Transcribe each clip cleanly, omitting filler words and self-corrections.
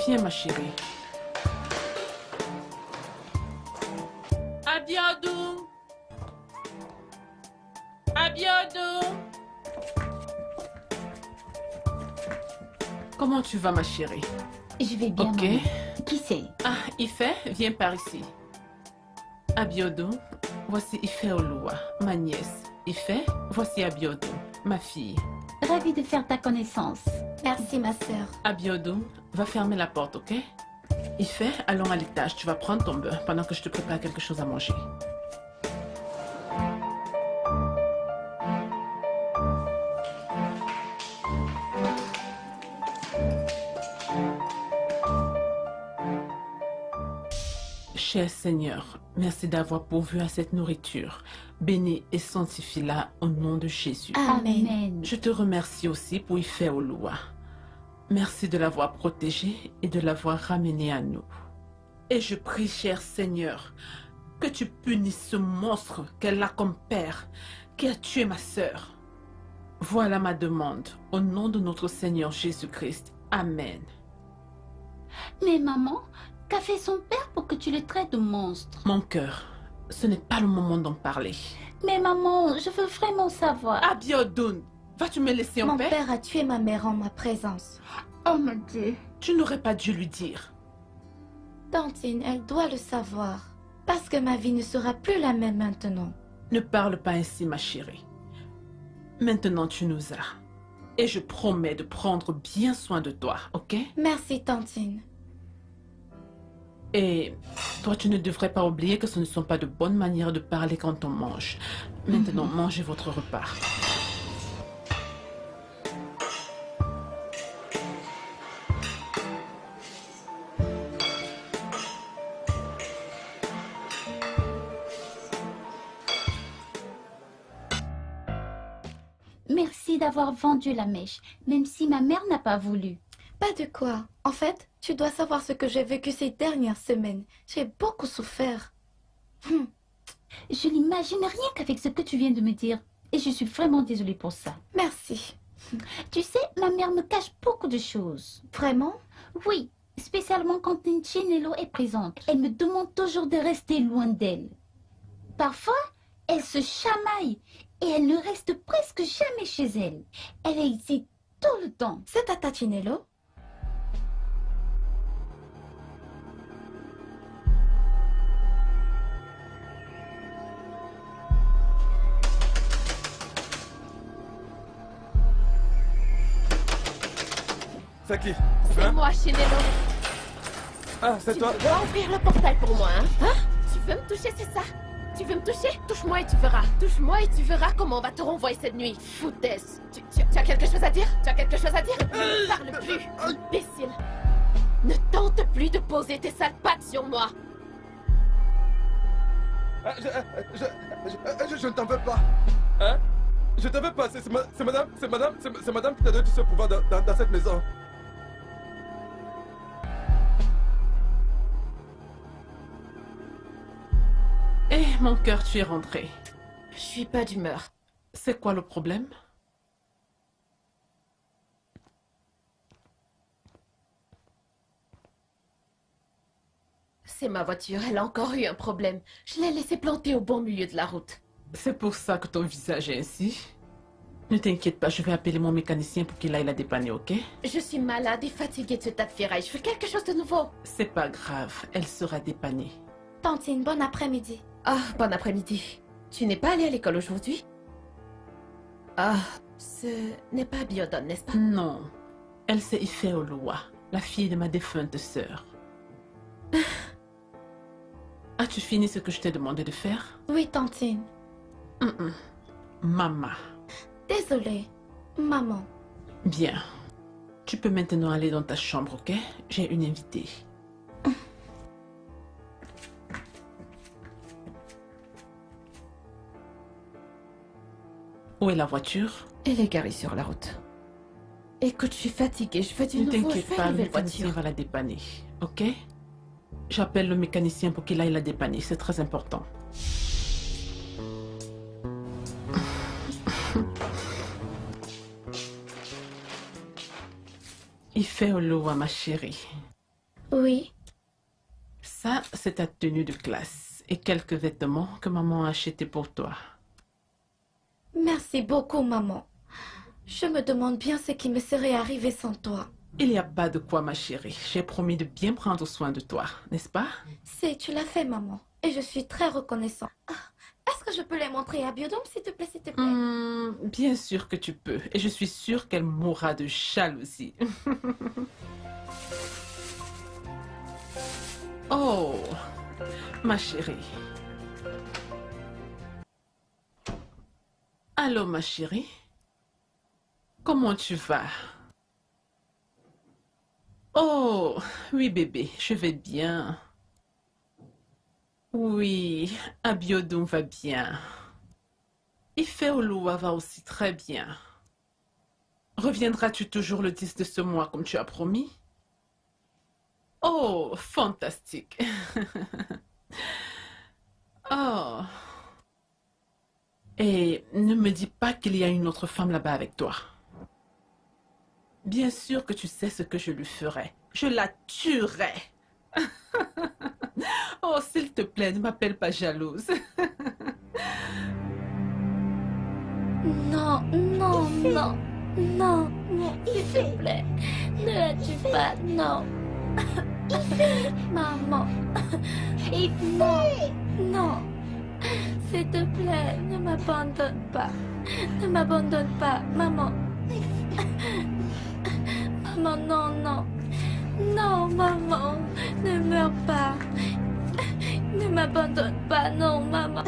Viens, ma chérie. Abiodun! Abiodun! Comment tu vas, ma chérie? Je vais bien, Ok. maman. Qui c'est? Ah, Ife, viens par ici. Abiodun, voici Ife Oluwa, ma nièce. Ife, voici Abiodun, ma fille. Ravie de faire ta connaissance. Merci, ma sœur. Abiodun, va fermer la porte, ok? Ife, allons à l'étage. Tu vas prendre ton beurre pendant que je te prépare quelque chose à manger. Cher Seigneur, merci d'avoir pourvu à cette nourriture. Bénis et sanctifie-la au nom de Jésus. Amen. Je te remercie aussi pour Ife Oluwa. Merci de l'avoir protégée et de l'avoir ramenée à nous. Et je prie, cher Seigneur, que tu punisses ce monstre qu'elle a comme père, qui a tué ma sœur. Voilà ma demande, au nom de notre Seigneur Jésus-Christ. Amen. Mais maman, qu'a fait son père pour que tu le traites de monstre? Mon cœur, ce n'est pas le moment d'en parler. Mais maman, je veux vraiment savoir. Abiodun, vas-tu me laisser en Mon paix? père a tué ma mère en ma présence. Oh mon Dieu. Tu n'aurais pas dû lui dire. Tantine, elle doit le savoir. Parce que ma vie ne sera plus la même maintenant. Ne parle pas ainsi, ma chérie. Maintenant, tu nous as. Et je promets de prendre bien soin de toi, ok? Merci, Tantine. Et toi, tu ne devrais pas oublier que ce ne sont pas de bonnes manières de parler quand on mange. Maintenant, mangez votre repas. Merci d'avoir vendu la mèche, même si ma mère n'a pas voulu. Pas de quoi. En fait, tu dois savoir ce que j'ai vécu ces dernières semaines. J'ai beaucoup souffert. Je n'imagine rien qu'avec ce que tu viens de me dire. Et je suis vraiment désolée pour ça. Merci. Tu sais, ma mère me cache beaucoup de choses. Vraiment? Oui, spécialement quand Chinelo est présente. Elle me demande toujours de rester loin d'elle. Parfois, elle se chamaille et elle ne reste presque jamais chez elle. Elle est ici tout le temps. C'est Tata Chinelo? C'est qui? C'est moi, Chinelo. Ah, c'est Tu toi? dois ouvrir le portail pour moi, hein? Tu veux me toucher, c'est ça? Tu veux me toucher? Touche-moi et tu verras. Touche-moi et tu verras comment on va te renvoyer cette nuit. Foutaise. Tu as quelque chose à dire? Tu as quelque chose à dire? Ne parle plus, imbécile. Ne tente plus de poser tes sales pattes sur moi. Ah, je ne t'en veux pas. Hein? Je t'en veux pas. C'est madame qui t'a donné tout ce pouvoir dans cette maison. Eh, mon cœur, tu es rentré. Je suis pas d'humeur. C'est quoi le problème? C'est ma voiture, elle a encore eu un problème. Je l'ai laissée planter au bon milieu de la route. C'est pour ça que ton visage est ainsi? Ne t'inquiète pas, je vais appeler mon mécanicien pour qu'il aille la dépanner, ok? Je suis malade et fatiguée de ce tas de ferraille. Je veux quelque chose de nouveau. C'est pas grave, elle sera dépannée. Tantine, bon après-midi. Ah, bon après-midi. Tu n'es pas allée à l'école aujourd'hui? Ah, ce n'est pas Biodon, n'est-ce pas? Non, elle c'est Ife Oluwa, la fille de ma défunte sœur. As-tu fini ce que je t'ai demandé de faire? Oui, Tantine. Maman. Désolée. Maman. Bien. Tu peux maintenant aller dans ta chambre, ok? J'ai une invitée. Où est la voiture? Elle est garée sur la route. Écoute, je suis fatiguée. Je veux du Ne nouveau. Je t'inquiète veux pas, une le nouvelle mécanicien voiture. va la dépanner, ok? J'appelle le mécanicien pour qu'il aille la dépanner, c'est très important. Ife Oluwa, ma chérie. Oui. Ça, c'est ta tenue de classe et quelques vêtements que maman a achetés pour toi. Merci beaucoup, maman. Je me demande bien ce qui me serait arrivé sans toi. Il n'y a pas de quoi, ma chérie. J'ai promis de bien prendre soin de toi, n'est-ce pas? Tu l'as fait, maman. Et je suis très reconnaissant. Est-ce que je peux les montrer à Biodome, s'il te plaît, s'il te plaît? Bien sûr que tu peux. Et je suis sûre qu'elle mourra de jalousie. Oh, ma chérie. Allô, ma chérie. Comment tu vas? Oh, oui, bébé, je vais bien. Oui, Abiodun va bien. Ifeoluwa va aussi très bien. Reviendras-tu toujours le 10 de ce mois comme tu as promis? Oh, fantastique. Oh. Et ne me dis pas qu'il y a une autre femme là-bas avec toi. Bien sûr que tu sais ce que je lui ferai. Je la tuerai. Oh, s'il te plaît, ne m'appelle pas jalouse. Non, non, non, non, non, s'il te plaît. Ne la tue pas, non. Maman. Non, non. S'il te plaît, ne m'abandonne pas. Ne m'abandonne pas, maman. Maman, non, non. Non, maman, ne meurs pas. Ne m'abandonne pas, non, maman.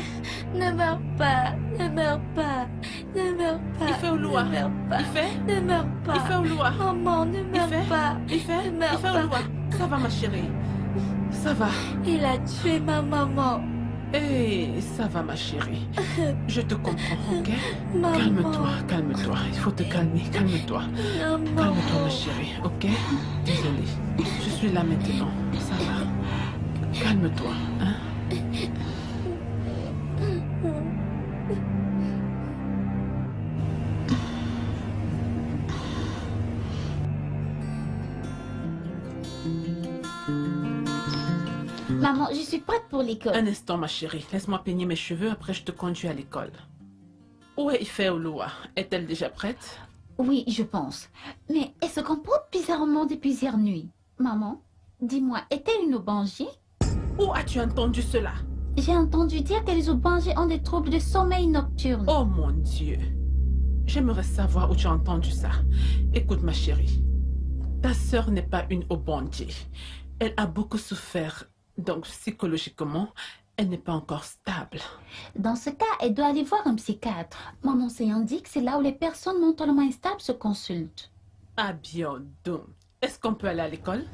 Ne meurs pas, ne meurs pas. Ne meurs pas. Ifeoluwa. Ne meurs pas. Ne meurs pas. Ifeoluwa. Maman, ne meurs pas. Ne meurs pas. Ça va, ma chérie. Ça va. Il a tué ma maman. Eh, ça va, ma chérie. Je te comprends, ok? Maman. Calme-toi, calme-toi. Il faut te calmer, calme-toi. Maman. Calme-toi, ma chérie, ok? Désolée. Je suis là maintenant. Ça va. Calme-toi, hein? Maman, je suis prête pour l'école. Un instant, ma chérie. Laisse-moi peigner mes cheveux, après je te conduis à l'école. Où est Ifeoluwa? Est-elle déjà prête? Oui, je pense. Mais elle se comporte bizarrement depuis hier nuit. Maman, dis-moi, est-elle une Obangi? Où as-tu entendu cela? J'ai entendu dire que les Obangi ont des troubles de sommeil nocturne. Oh mon Dieu. J'aimerais savoir où tu as entendu ça. Écoute, ma chérie. Ta sœur n'est pas une Obangi. Elle a beaucoup souffert. Donc, psychologiquement, elle n'est pas encore stable. Dans ce cas, elle doit aller voir un psychiatre. Mon enseignant dit que c'est là où les personnes mentalement instables se consultent. Ah bien, donc. Est-ce qu'on peut aller à l'école?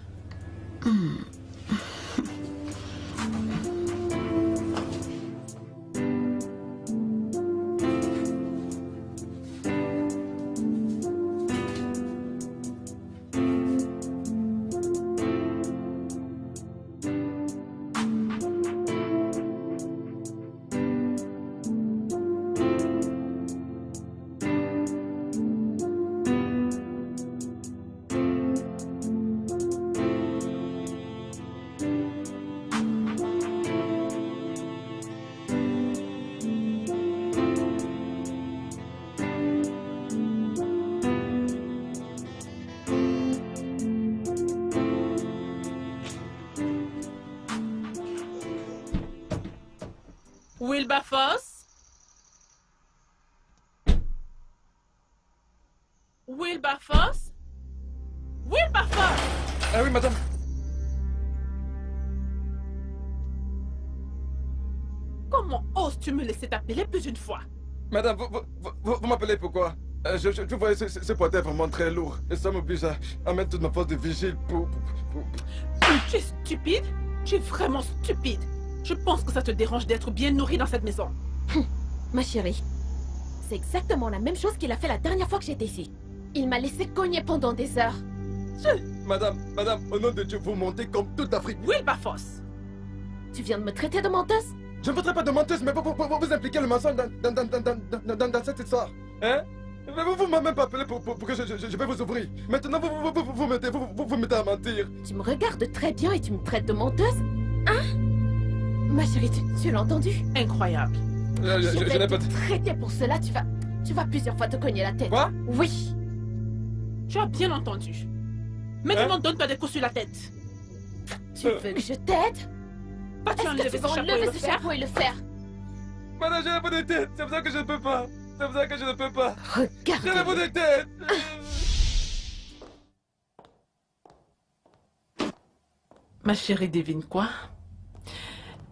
Wilberforce? Wilberforce? Wilberforce! Ah oui, madame. Comment oses-tu me laisser t'appeler plus d'une fois? Madame, vous m'appelez pourquoi? Je voyais ce portail vraiment très lourd. Et ça m'oblige à mettre toute ma force de vigile pour... Tu es stupide? Tu es vraiment stupide. Je pense que ça te dérange d'être bien nourri dans cette maison. Ma chérie, c'est exactement la même chose qu'il a fait la dernière fois que j'étais ici. Il m'a laissé cogner pendant des heures. Madame, au nom de Dieu, vous montez comme toute l'Afrique. Wilberforce! Tu viens de me traiter de menteuse? Je ne voudrais pas de menteuse, mais vous impliquez le mensonge dans cette histoire. Hein? Mais vous m'avez même pas appelé pour que je vais vous ouvrir. Maintenant, vous mettez à mentir. Tu me regardes très bien et tu me traites de menteuse? Hein? Ma chérie, tu l'as entendu? Incroyable. Je vais te traiter pour cela, tu vas plusieurs fois te cogner la tête. Quoi? Oui. Tu as bien entendu. Maintenant, donne-toi des coups sur la tête. Tu veux que je t'aide? Vas-tu enlever ce chapeau et le faire? Madame, j'ai la peau de tête, c'est pour ça que je ne peux pas. C'est pour ça que je ne peux pas. Regarde. J'ai la peau de tête. Ma chérie, devine quoi?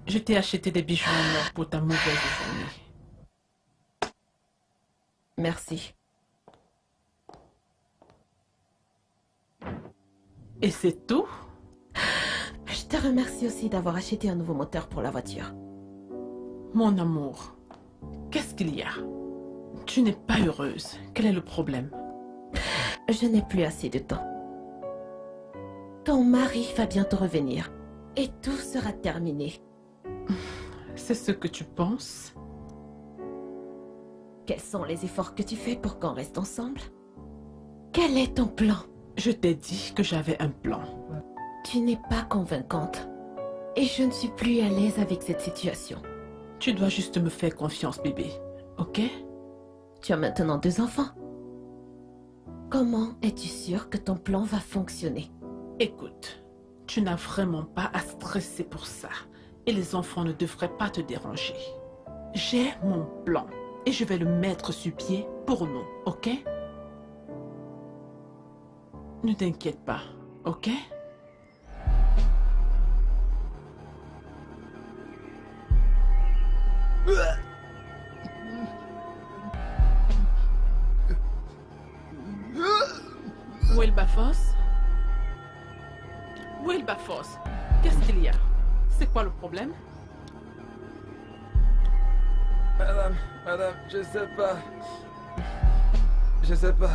Je t'ai acheté des bijoux en or pour ta mauvaise journée. Merci. Et c'est tout? Je te remercie aussi d'avoir acheté un nouveau moteur pour la voiture. Mon amour, qu'est-ce qu'il y a? Tu n'es pas heureuse. Quel est le problème? Je n'ai plus assez de temps. Ton mari va bientôt revenir. Et tout sera terminé. C'est ce que tu penses? Quels sont les efforts que tu fais pour qu'on reste ensemble? Quel est ton plan? Je t'ai dit que j'avais un plan. Tu n'es pas convaincante. Et je ne suis plus à l'aise avec cette situation. Tu dois juste me faire confiance, bébé. Ok? Tu as maintenant 2 enfants. Comment es-tu sûre que ton plan va fonctionner? Écoute, tu n'as vraiment pas à stresser pour ça. Et les enfants ne devraient pas te déranger. J'ai mon plan. Et je vais le mettre sur pied pour nous, ok? Ne t'inquiète pas, ok? Wilberforce? Wilberforce, qu'est-ce qu'il y a? C'est quoi le problème? Madame, je sais pas. Je sais pas.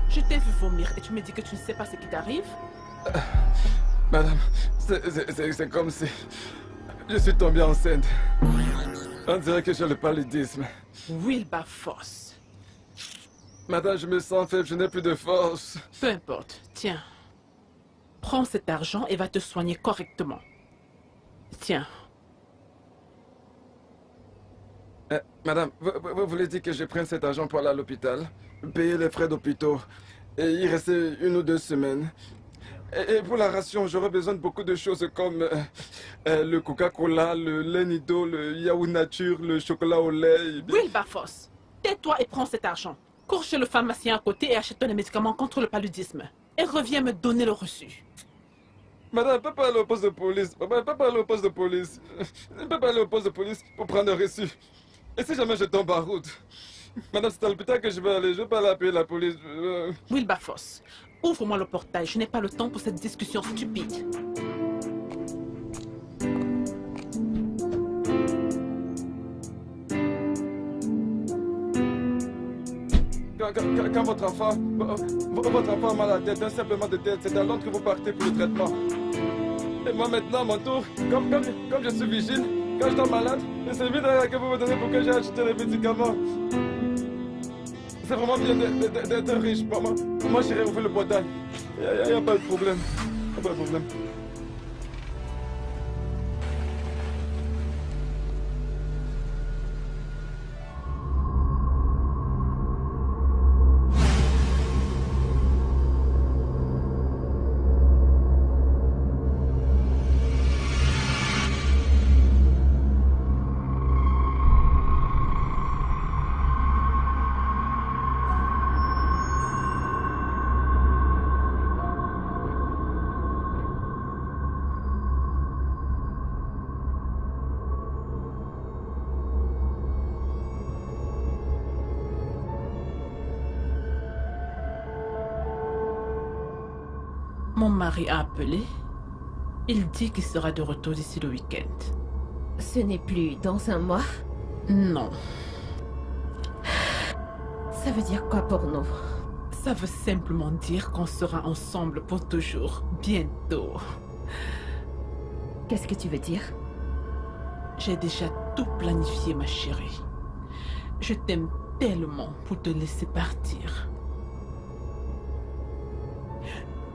Je t'ai vu vomir et tu me dis que tu ne sais pas ce qui t'arrive? Madame, c'est comme si je suis tombé enceinte. On dirait que j'ai le paludisme. Wilberforce. Madame, je me sens faible, je n'ai plus de force. Peu importe, tiens. Prends cet argent et va te soigner correctement. Tiens. Madame, vous voulez dire que je prenne cet argent pour aller à l'hôpital, payer les frais d'hôpital et y rester 1 ou 2 semaines? Et pour la ration, j'aurais besoin de beaucoup de choses comme le Coca-Cola, le lait Nido, le yaourt nature, le chocolat au lait. Wilberforce, tais-toi et prends cet argent. Cours chez le pharmacien à côté et achète-toi des médicaments contre le paludisme. Et reviens me donner le reçu. Madame, elle peut pas aller au poste de police. Maman, elle peut pas aller au poste de police. Elle peut pas aller au poste de police pour prendre le reçu. Et si jamais je tombe en route? Madame, c'est à l'hôpital que je vais aller. Je vais pas aller appeler la police. Wilberforce, ouvre-moi le portail. Je n'ai pas le temps pour cette discussion stupide. Quand votre enfant a mal à la tête, un simplement de tête, c'est à Londres que vous partez pour le traitement. Et moi maintenant, à mon tour, comme je suis vigile, quand je tombe malade, c'est vite que vous me donnez pour que j'ai acheté les médicaments. C'est vraiment bien d'être riche. Moi, j'irai ouvrir le portail. Il n'y a pas de problème. Il n'y a pas de problème. Mon mari a appelé. Il dit qu'il sera de retour d'ici le week-end. Ce n'est plus dans 1 mois? Non. Ça veut dire quoi pour nous? Ça veut simplement dire qu'on sera ensemble pour toujours, bientôt. Qu'est-ce que tu veux dire? J'ai déjà tout planifié, ma chérie. Je t'aime tellement pour te laisser partir.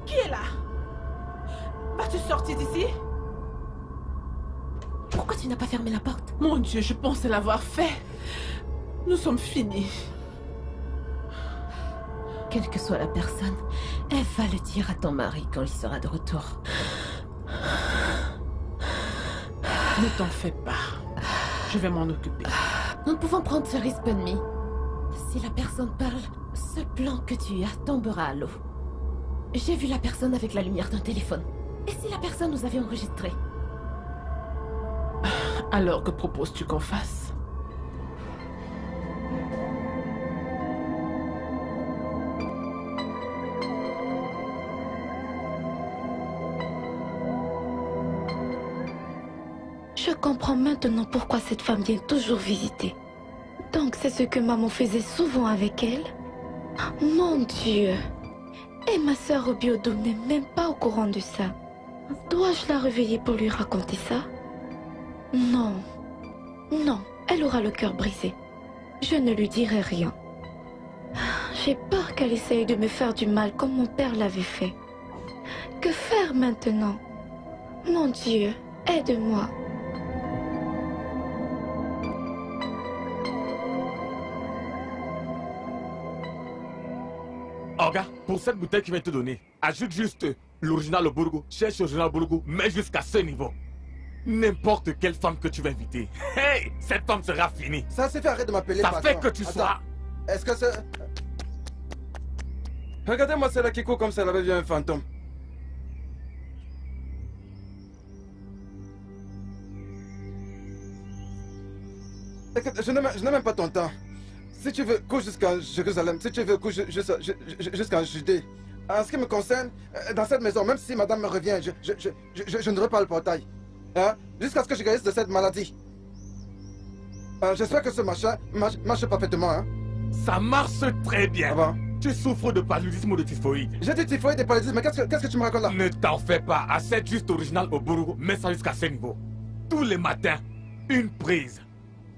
Qui est là? Vas-tu sortir d'ici? Pourquoi tu n'as pas fermé la porte? Mon Dieu, je pensais l'avoir fait. Nous sommes finis. Quelle que soit la personne, elle va le dire à ton mari quand il sera de retour. Ne t'en fais pas. Je vais m'en occuper. Nous ne pouvons prendre ce risque, Bunmi. Si la personne parle, ce plan que tu as tombera à l'eau. J'ai vu la personne avec la lumière d'un téléphone. Et si la personne nous avait enregistré? Alors, que proposes-tu qu'on fasse? Je comprends maintenant pourquoi cette femme vient toujours visiter. Donc c'est ce que maman faisait souvent avec elle? Mon Dieu! Et ma sœur Obiodo n'est même pas au courant de ça. Dois-je la réveiller pour lui raconter ça? Non. Non, elle aura le cœur brisé. Je ne lui dirai rien. J'ai peur qu'elle essaye de me faire du mal comme mon père l'avait fait. Que faire maintenant? Mon Dieu, aide-moi. Orga, pour cette bouteille que je vais te donner, ajoute juste l'original au Bourgo, cherche l'original au Bourgo, mais jusqu'à ce niveau. N'importe quelle femme que tu vas inviter, hey, cette femme sera finie. Ça s'est fait, arrête de m'appeler Ça patron. fait que tu sois... Est-ce que c'est... Regardez-moi celle-là qui court comme si elle avait vu un fantôme. Écoute, je n'ai même pas ton temps. Si tu veux, cours jusqu'en Jérusalem. Si tu veux, cours jusqu'en Judée. En ce qui me concerne, dans cette maison, même si madame me revient, je ne pas le portail. Hein? Jusqu'à ce que je guérisse de cette maladie. J'espère que ce machin marche parfaitement. Hein? Ça marche très bien. Ah bon? Tu souffres de paludisme ou de typhoïde. J'ai dit typhoïde et paludisme, mais qu'est-ce que tu me racontes là? Ne t'en fais pas, achète juste original au Bourgo, mets ça jusqu'à ce niveau. Tous les matins, une prise.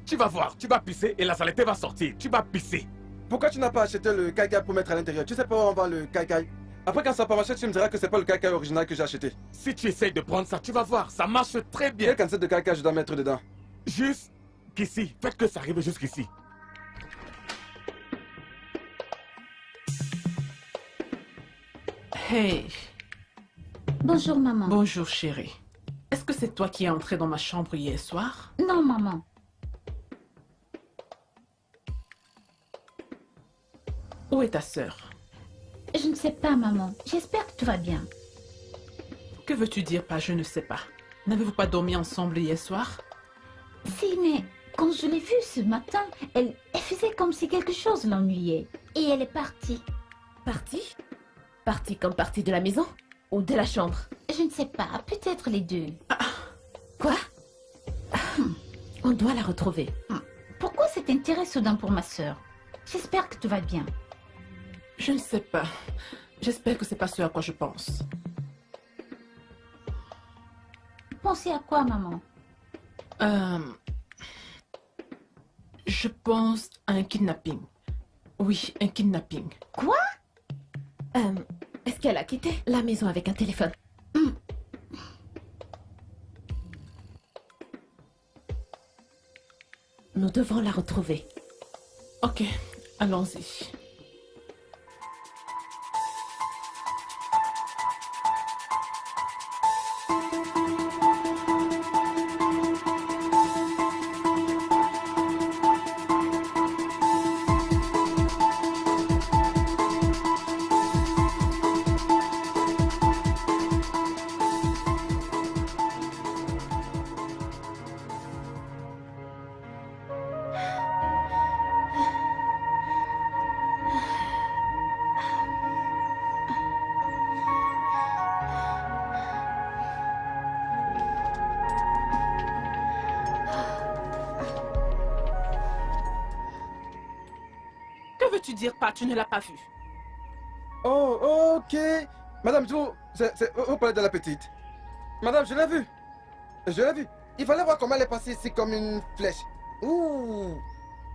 Tu vas voir, tu vas pisser et la saleté va sortir. Tu vas pisser. Pourquoi tu n'as pas acheté le caïcaï pour mettre à l'intérieur? Tu sais pas où on vend le caïcaï? Après quand ça va marcher, tu me diras que c'est pas le caïcaï original que j'ai acheté. Si tu essayes de prendre ça, tu vas voir, ça marche très bien. Quelle quantité de caïcaï je dois mettre dedans? Juste qu'ici, faites que ça arrive jusqu'ici. Hey. Bonjour, maman. Bonjour, chérie. Est-ce que c'est toi qui es entrée dans ma chambre hier soir? Non, maman. Où est ta sœur? Je ne sais pas, maman. J'espère que tout va bien. Que veux-tu dire par je ne sais pas? N'avez-vous pas dormi ensemble hier soir? Si, mais quand je l'ai vue ce matin, elle faisait comme si quelque chose l'ennuyait. Et elle est partie. Partie? Partie comme partie de la maison? Ou de la chambre? Je ne sais pas, peut-être les deux. Quoi? On doit la retrouver. Pourquoi cet intérêt soudain pour ma sœur? J'espère que tout va bien. Je ne sais pas. J'espère que c'est pas ce à quoi je pense. Pensez à quoi, maman? Je pense à un kidnapping. Oui, un kidnapping. Quoi? Est-ce qu'elle a quitté la maison avec un téléphone? Nous devons la retrouver. Ok, allons-y. Que veux-tu dire par tu ne l'as pas vu? Oh, ok. Madame, c'est au palais de la petite. Madame, je l'ai vue. Je l'ai vue. Il fallait voir comment elle est passée ici comme une flèche. Ouh.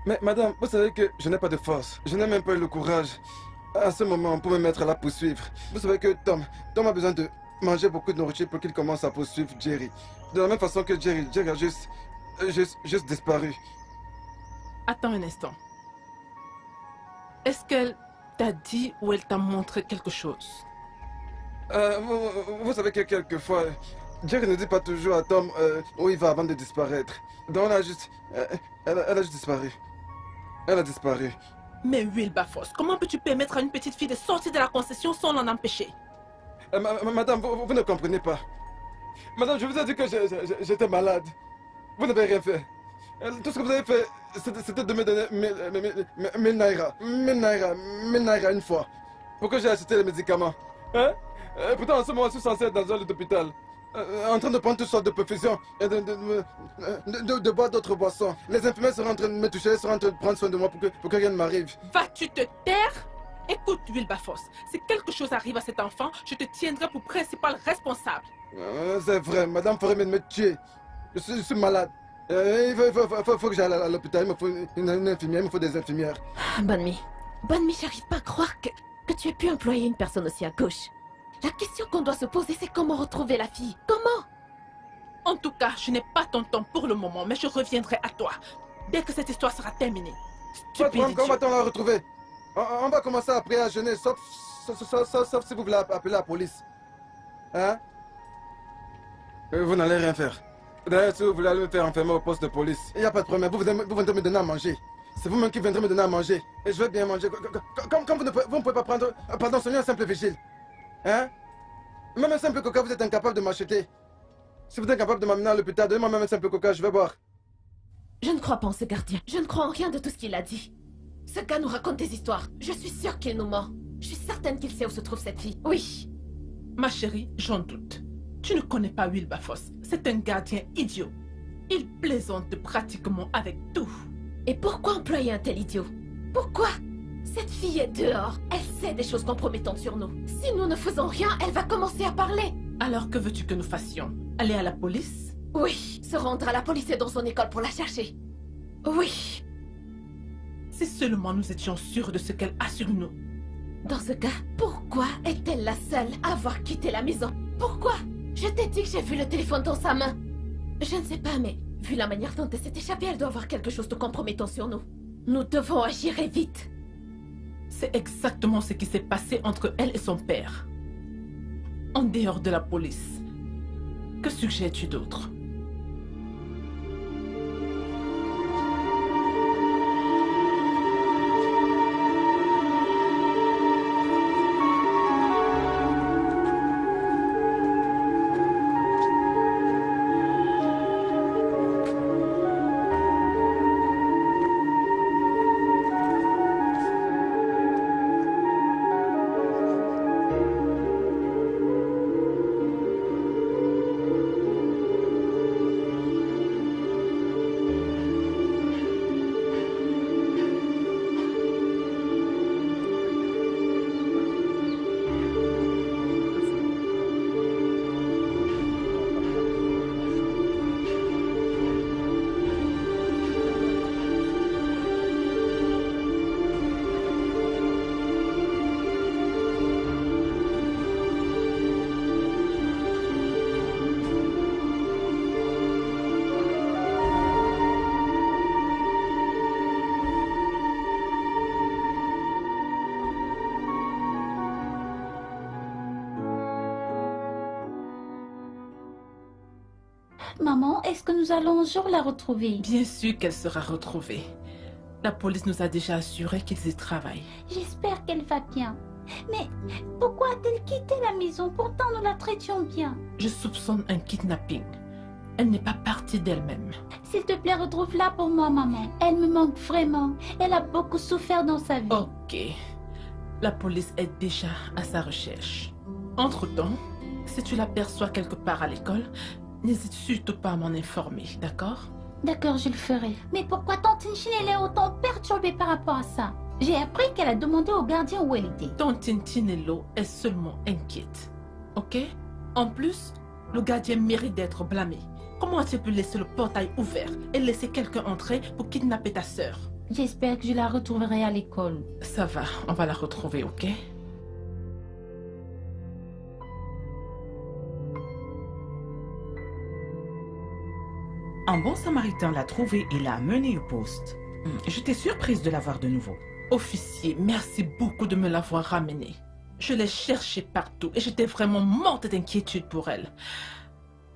Mais madame, vous savez que je n'ai pas de force. Je n'ai même pas eu le courage à ce moment pour me mettre à la poursuivre. Vous savez que Tom a besoin de manger beaucoup de nourriture pour qu'il commence à poursuivre Jerry. De la même façon que Jerry a juste disparu. Attends un instant. Est-ce qu'elle t'a dit ou elle t'a montré quelque chose? Vous savez que quelquefois, Jerry ne dit pas toujours à Tom où il va avant de disparaître. Donc elle a juste disparu. Elle a disparu. Mais Wilberforce, comment peux-tu permettre à une petite fille de sortir de la concession sans l'en empêcher? Madame, vous ne comprenez pas. Madame, je vous ai dit que j'étais malade. Vous n'avez rien fait. Tout ce que vous avez fait, c'était de me donner 1000 naira. 1000 naira une fois. Pour que j'ai acheté les médicaments. Hein? Pourtant, en ce moment, je suis censé être dans un lit d'hôpital. En train de prendre toutes sortes de perfusions et de boire d'autres boissons. Les infirmières seront en train de me toucher, seront en train de prendre soin de moi pour que rien ne m'arrive. Vas-tu te taire? Écoute, Wilberforce, si quelque chose arrive à cet enfant, je te tiendrai pour principal responsable. C'est vrai, madame ferait mieux de me tuer. Je suis malade. Il faut que j'aille à l'hôpital, il me faut une infirmière, il me faut des infirmières. Bonne nuit, j'arrive pas à croire que tu aies pu employer une personne aussi à gauche. La question qu'on doit se poser, c'est comment retrouver la fille. Comment? En tout cas, je n'ai pas ton temps pour le moment, mais je reviendrai à toi dès que cette histoire sera terminée. Stupide idiot. Comment va-t-on la retrouver? On va commencer après à jeûner, sauf si vous voulez appeler la police. Hein? Vous n'allez rien faire. D'ailleurs, si vous voulez aller me faire enfermer au poste de police, il n'y a pas de problème, vous viendrez me donner à manger. C'est vous-même qui viendrez me donner à manger. Et je vais bien manger. Comme vous ne pouvez pas prendre... Pardon, soyez un simple vigile. Hein? Même un simple coca, vous êtes incapable de m'acheter. Si vous êtes incapable de m'amener à l'hôpital, donnez-moi même un simple coca, je vais boire. Je ne crois pas en ce gardien. Je ne crois en rien de tout ce qu'il a dit. Ce gars nous raconte des histoires. Je suis sûre qu'il nous ment. Je suis certaine qu'il sait où se trouve cette fille. Oui. Ma chérie, j'en doute. Tu ne connais pas Wilberforce. C'est un gardien idiot. Il plaisante pratiquement avec tout. Et pourquoi employer un tel idiot? Pourquoi? Cette fille est dehors. Elle sait des choses compromettantes sur nous. Si nous ne faisons rien, elle va commencer à parler. Alors que veux-tu que nous fassions? Aller à la police? Oui, se rendre à la police et dans son école pour la chercher. Oui. Si seulement nous étions sûrs de ce qu'elle a sur nous. Dans ce cas, pourquoi est-elle la seule à avoir quitté la maison? Pourquoi? Je t'ai dit que j'ai vu le téléphone dans sa main. Je ne sais pas, mais vu la manière dont elle s'est échappée, elle doit avoir quelque chose de compromettant sur nous. Nous devons agir et vite. C'est exactement ce qui s'est passé entre elle et son père. En dehors de la police, que suggères-tu d'autre? Maman, est-ce que nous allons un jour la retrouver? Bien sûr qu'elle sera retrouvée. La police nous a déjà assuré qu'ils y travaillent. J'espère qu'elle va bien. Mais pourquoi a-t-elle quitté la maison? Pourtant, nous la traitions bien. Je soupçonne un kidnapping. Elle n'est pas partie d'elle-même. S'il te plaît, retrouve-la pour moi, maman. Elle me manque vraiment. Elle a beaucoup souffert dans sa vie. Ok. La police est déjà à sa recherche. Entre-temps, si tu l'aperçois quelque part à l'école, n'hésite surtout pas à m'en informer, d'accord? D'accord, je le ferai. Mais pourquoi Tante Chinelle est autant perturbée par rapport à ça? J'ai appris qu'elle a demandé au gardien où elle était. Tante Tinello est seulement inquiète, ok? En plus, le gardien mérite d'être blâmé. Comment as-tu pu laisser le portail ouvert et laisser quelqu'un entrer pour kidnapper ta sœur? J'espère que je la retrouverai à l'école. Ça va, on va la retrouver, ok? Un bon samaritain l'a trouvée et l'a amenée au poste. J'étais surprise de la voir de nouveau. Officier, merci beaucoup de me l'avoir ramenée. Je l'ai cherchée partout et j'étais vraiment morte d'inquiétude pour elle.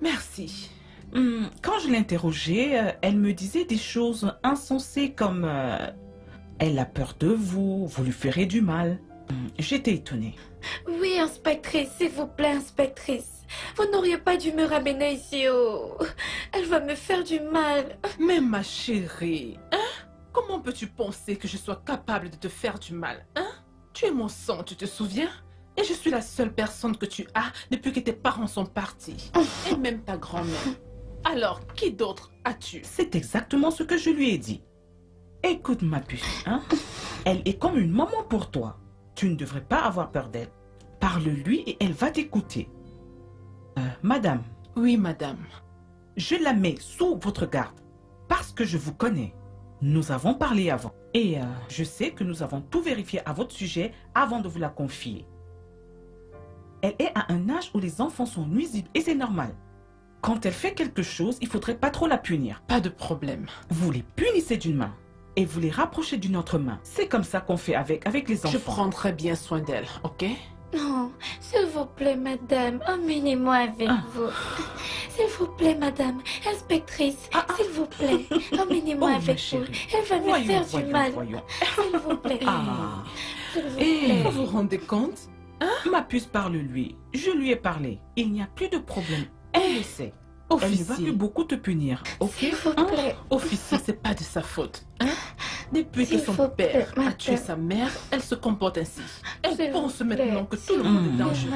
Merci. Quand je l'interrogeais, elle me disait des choses insensées comme elle a peur de vous, vous lui ferez du mal. J'étais étonnée. Oui, inspectrice, s'il vous plaît, inspectrice. Vous n'auriez pas dû me ramener ici. Oh. Elle va me faire du mal. Mais ma chérie, hein? Comment peux-tu penser que je sois capable de te faire du mal, hein? Tu es mon sang, tu te souviens? Et je suis la seule personne que tu as depuis que tes parents sont partis. Et même ta grand-mère. Alors, qui d'autre as-tu? C'est exactement ce que je lui ai dit. Écoute ma puce, hein? Elle est comme une maman pour toi. Tu ne devrais pas avoir peur d'elle. Parle-lui et elle va t'écouter. Madame. Oui, madame. Je la mets sous votre garde parce que je vous connais. Nous avons parlé avant et je sais que nous avons tout vérifié à votre sujet avant de vous la confier. Elle est à un âge où les enfants sont nuisibles et c'est normal. Quand elle fait quelque chose, il faudrait pas trop la punir. Pas de problème. Vous les punissez d'une main et vous les rapprochez d'une autre main. C'est comme ça qu'on fait avec les enfants. Je prendrai bien soin d'elle, ok? Non, s'il vous plaît, madame, emmenez-moi avec vous. S'il vous plaît, madame, inspectrice, s'il vous plaît, emmenez-moi avec vous. Elle va me faire du mal. S'il vous plaît. S'il vous plaît. Vous vous rendez compte? Ma puce, parle-lui. Je lui ai parlé. Il n'y a plus de problème. Elle le sait. Elle ne va plus beaucoup te punir, ok? S'il vous plaît. Officier, c'est pas de sa faute. Hein? Depuis que son père a tué sa mère, elle se comporte ainsi. Elle pense maintenant que tout le monde est dangereux.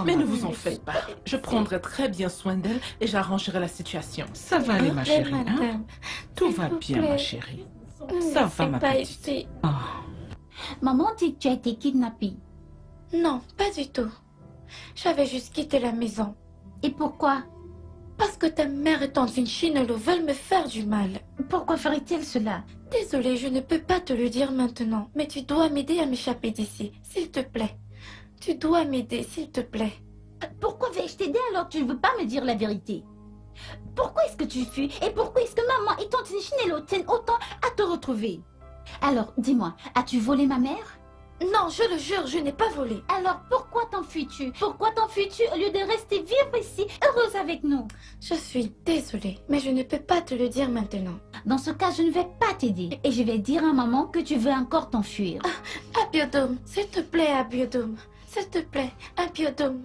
Mais ne vous en faites pas. Je prendrai très bien soin d'elle et j'arrangerai la situation. Ça va aller, ma chérie. Hein? Tout va bien, ma chérie. Ça va, ma petite. Maman dit que tu as été kidnappée. Non, pas du tout. J'avais juste quitté la maison. Et pourquoi? Parce que ta mère et tante Vinchinello veulent me faire du mal. Pourquoi ferait-elle cela? Désolée, je ne peux pas te le dire maintenant, mais tu dois m'aider à m'échapper d'ici, s'il te plaît. Tu dois m'aider, s'il te plaît. Pourquoi vais-je t'aider alors que tu ne veux pas me dire la vérité? Pourquoi est-ce que tu fuis? Et pourquoi est-ce que maman et tante Vinchinello tiennent autant à te retrouver? Alors, dis-moi, as-tu volé ma mère? Non, je le jure, je n'ai pas volé. Alors pourquoi t'enfuis-tu? Pourquoi t'enfuis-tu au lieu de rester vivre ici, heureuse avec nous? Je suis désolée, mais je ne peux pas te le dire maintenant. Dans ce cas, je ne vais pas t'aider. Et je vais dire à maman que tu veux encore t'enfuir. Abiodome, s'il te plaît, Abiodome. S'il te plaît, Abiodome.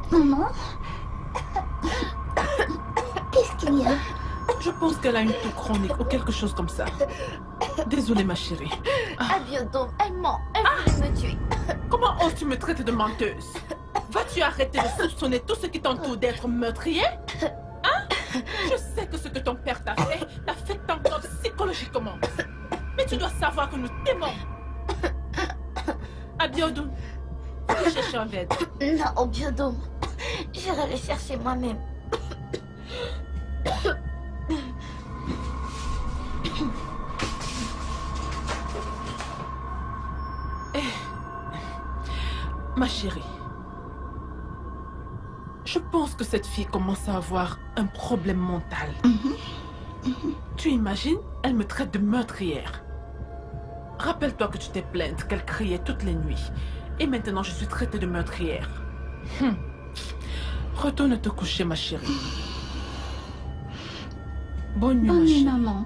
Maman? Qu'est-ce qu'il y a? Je pense qu'elle a une toux chronique ou quelque chose comme ça. Désolée, ma chérie. Abiodome, elle ment. Elle voulait me tuer. Comment oses-tu me traiter de menteuse? Vas-tu arrêter de soupçonner tout ce qui t'entoure d'être meurtrier? Hein? Je sais que ce que ton père t'a fait encore psychologiquement. Mais tu dois savoir que nous t'aimons. Abiodome, faut chercher un verre. Non, Abiodome. J'irai le chercher moi-même. Ma chérie, je pense que cette fille commence à avoir un problème mental. Tu imagines, elle me traite de meurtrière. Rappelle-toi que tu t'es plainte, qu'elle criait toutes les nuits. Et maintenant, je suis traitée de meurtrière. Retourne te coucher, ma chérie. Bonne nuit, Bonne ma nuit, chérie. maman.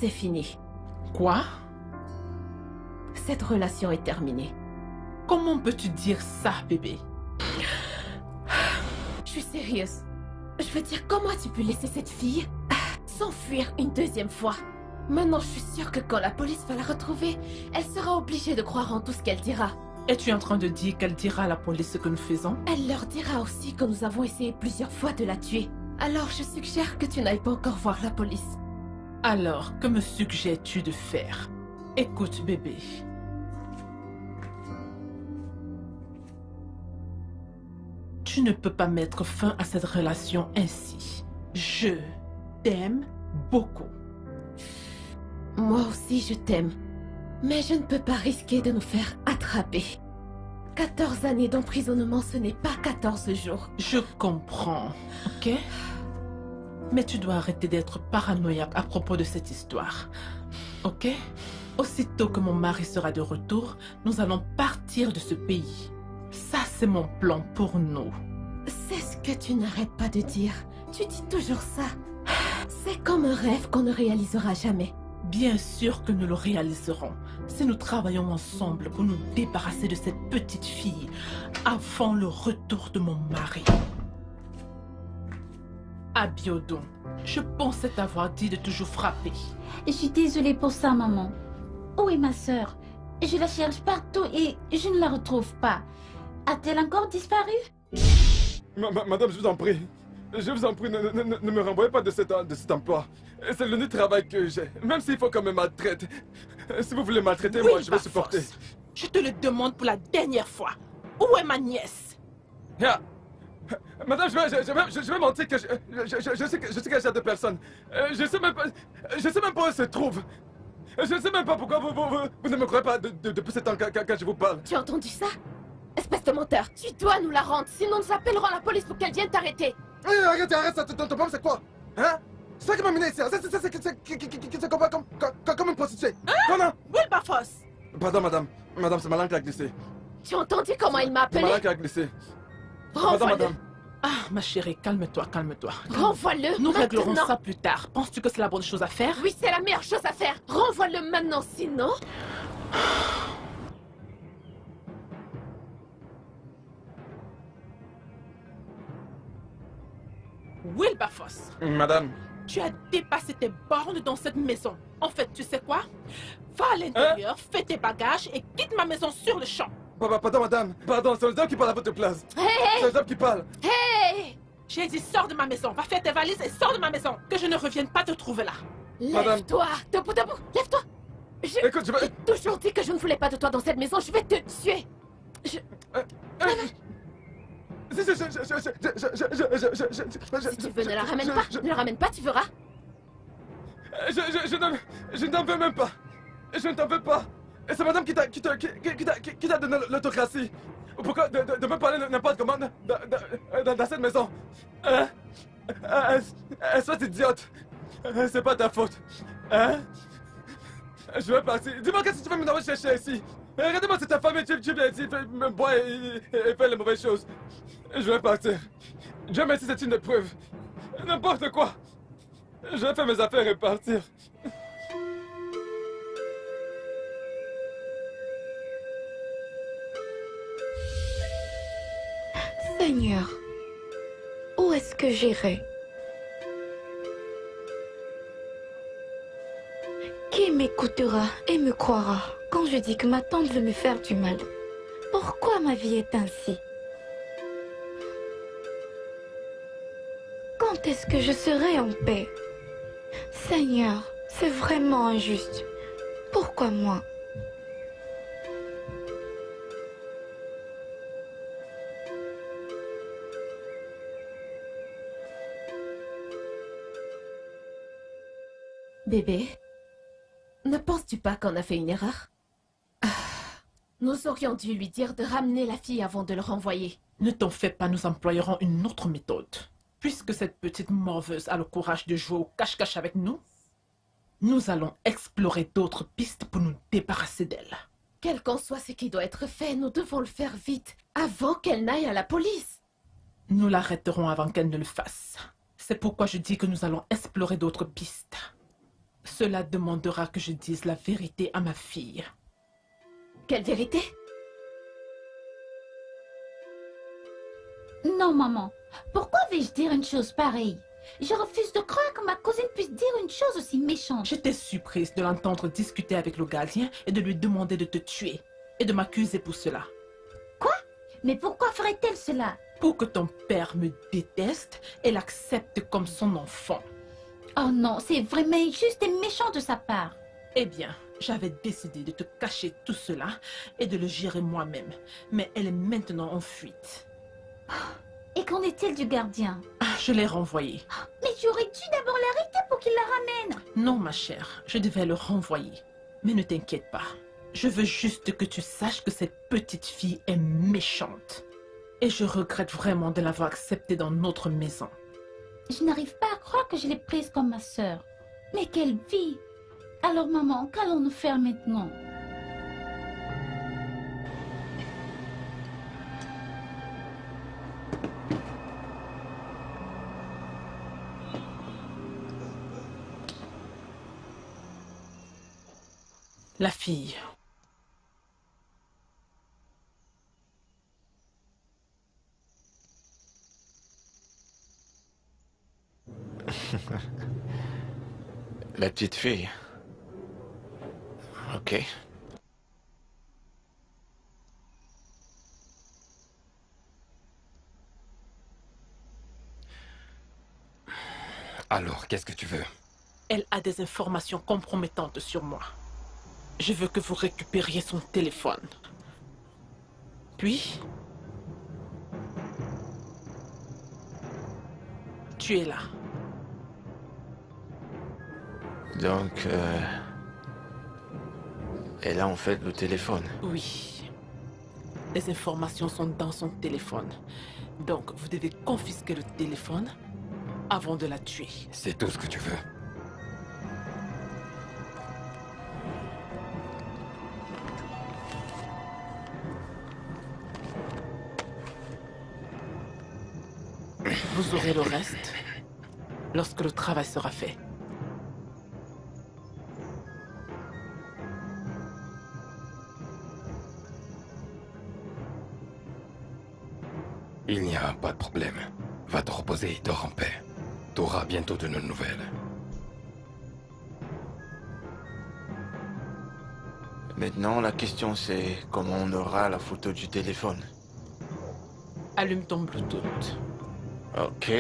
C'est fini. Quoi? Cette relation est terminée. Comment peux-tu dire ça, bébé? Je suis sérieuse. Je veux dire, comment as-tu pu laisser cette fille s'enfuir une deuxième fois? Maintenant, je suis sûre que quand la police va la retrouver, elle sera obligée de croire en tout ce qu'elle dira. Es-tu en train de dire qu'elle dira à la police ce que nous faisons? Elle leur dira aussi que nous avons essayé plusieurs fois de la tuer. Alors, je suggère que tu n'ailles pas encore voir la police. Alors, que me suggères-tu de faire? Écoute, bébé. Tu ne peux pas mettre fin à cette relation ainsi. Je t'aime beaucoup. Moi aussi, je t'aime. Mais je ne peux pas risquer de nous faire attraper. 14 années d'emprisonnement, ce n'est pas 14 jours. Je comprends, ok? Mais tu dois arrêter d'être paranoïaque à propos de cette histoire, ok? Aussitôt que mon mari sera de retour, nous allons partir de ce pays. Ça, c'est mon plan pour nous. C'est ce que tu n'arrêtes pas de dire. Tu dis toujours ça. C'est comme un rêve qu'on ne réalisera jamais. Bien sûr que nous le réaliserons si nous travaillons ensemble pour nous débarrasser de cette petite fille avant le retour de mon mari. Abiodun, je pensais t'avoir dit de toujours frapper. Je suis désolée pour ça, maman. Où est ma sœur? Je la cherche partout et je ne la retrouve pas. A-t-elle encore disparu? Madame, je vous en prie. Je vous en prie, ne me renvoyez pas de cet emploi. C'est l'unique travail que j'ai. Même s'il faut qu'on me maltraite. Si vous voulez maltraiter, moi, je vais supporter. Je te le demande pour la dernière fois. Où est ma nièce? Yeah. Madame, je vais mentir que je sais qu'elle gère deux personnes. Je sais même pas où elle se trouve. Je ne sais même pas pourquoi vous ne me croyez pas depuis ce temps quand je vous parle. Tu as entendu ça? Espèce de menteur, tu dois nous la rendre, sinon nous appellerons la police pour qu'elle vienne t'arrêter. Hey, arrête ça, ton problème c'est quoi? Hein? C'est ça qui m'a mené ici, c'est comme une prostituée. Hein? Wilberforce! Pardon, madame. Madame, c'est ma langue qui a glissé. Tu as entendu comment il m'a appelé? Ma langue qui a glissé. Renvoie-le. Madame. Ah, ma chérie, calme-toi, calme-toi. Renvoie-le. Nous réglerons maintenant. ça plus tard. Penses-tu que c'est la bonne chose à faire? Oui, c'est la meilleure chose à faire. Renvoie-le maintenant, sinon... Wilberforce, Madame. tu as dépassé tes bornes dans cette maison. En fait, tu sais quoi? Va à l'intérieur, fais tes bagages et quitte ma maison sur le champ. Pardon, madame. Pardon, c'est les hommes qui parlent à votre place. Hé, hé! C'est les hommes qui parlent. Hé! J'ai dit sors de ma maison, va faire tes valises et sors de ma maison. Que je ne revienne pas te trouver là. Lève-toi! Debout, debout! Lève-toi! Écoute, je vais... J'ai toujours dit que je ne voulais pas de toi dans cette maison. Je vais te tuer. Si tu veux, ne la ramène pas. Ne la ramène pas, tu verras. Je n'en veux même pas. Je ne t'en veux pas. Et c'est madame qui t'a donné l'autocratie. Pourquoi de me parler n'importe comment dans cette maison? Elle soit idiote. C'est pas ta faute. Hein? Je vais partir. Dis-moi qu'est-ce que tu veux me chercher ici? Regardez-moi, c'est ta famille, tu viens ici, me boire et faire les mauvaises choses. Je vais partir. Dieu merci, c'est une épreuve. N'importe quoi. Je vais faire mes affaires et partir. Seigneur, où est-ce que j'irai? Qui m'écoutera et me croira quand je dis que ma tante veut me faire du mal? Pourquoi ma vie est ainsi? Quand est-ce que je serai en paix? Seigneur, c'est vraiment injuste. Pourquoi moi? Bébé, ne penses-tu pas qu'on a fait une erreur? Nous aurions dû lui dire de ramener la fille avant de le renvoyer. Ne t'en fais pas, nous employerons une autre méthode. Puisque cette petite morveuse a le courage de jouer au cache-cache avec nous, nous allons explorer d'autres pistes pour nous débarrasser d'elle. Quel qu'en soit ce qui doit être fait, nous devons le faire vite, avant qu'elle n'aille à la police. Nous l'arrêterons avant qu'elle ne le fasse. C'est pourquoi je dis que nous allons explorer d'autres pistes. Cela demandera que je dise la vérité à ma fille. Quelle vérité? Non, maman. Pourquoi vais-je dire une chose pareille? Je refuse de croire que ma cousine puisse dire une chose aussi méchante. J'étais surprise de l'entendre discuter avec le gardien et de lui demander de te tuer et de m'accuser pour cela. Quoi? Mais pourquoi ferait-elle cela? Pour que ton père me déteste et l'accepte comme son enfant. Oh non, c'est vraiment injuste et méchant de sa part. Eh bien, j'avais décidé de te cacher tout cela et de le gérer moi-même. Mais elle est maintenant en fuite. Et qu'en est-il du gardien? Je l'ai renvoyé. Mais j'aurais dû d'abord l'arrêter pour qu'il la ramène. Non, ma chère, je devais le renvoyer. Mais ne t'inquiète pas. Je veux juste que tu saches que cette petite fille est méchante. Et je regrette vraiment de l'avoir acceptée dans notre maison. Je n'arrive pas à croire que je l'ai prise comme ma sœur. Mais quelle vie! Alors maman, qu'allons-nous faire maintenant? La fille. La petite fille. Ok. Alors, qu'est-ce que tu veux? Elle a des informations compromettantes sur moi. Je veux que vous récupériez son téléphone. Puis, tu es là. Donc, elle a en fait le téléphone. Oui. Les informations sont dans son téléphone. Donc, vous devez confisquer le téléphone avant de la tuer. C'est tout ce que tu veux. Vous aurez le reste lorsque le travail sera fait. Il n'y a pas de problème. Va te reposer et dors en paix. Tu auras bientôt de nos nouvelles. Maintenant, la question c'est comment on aura la photo du téléphone. Allume ton Bluetooth. Ok.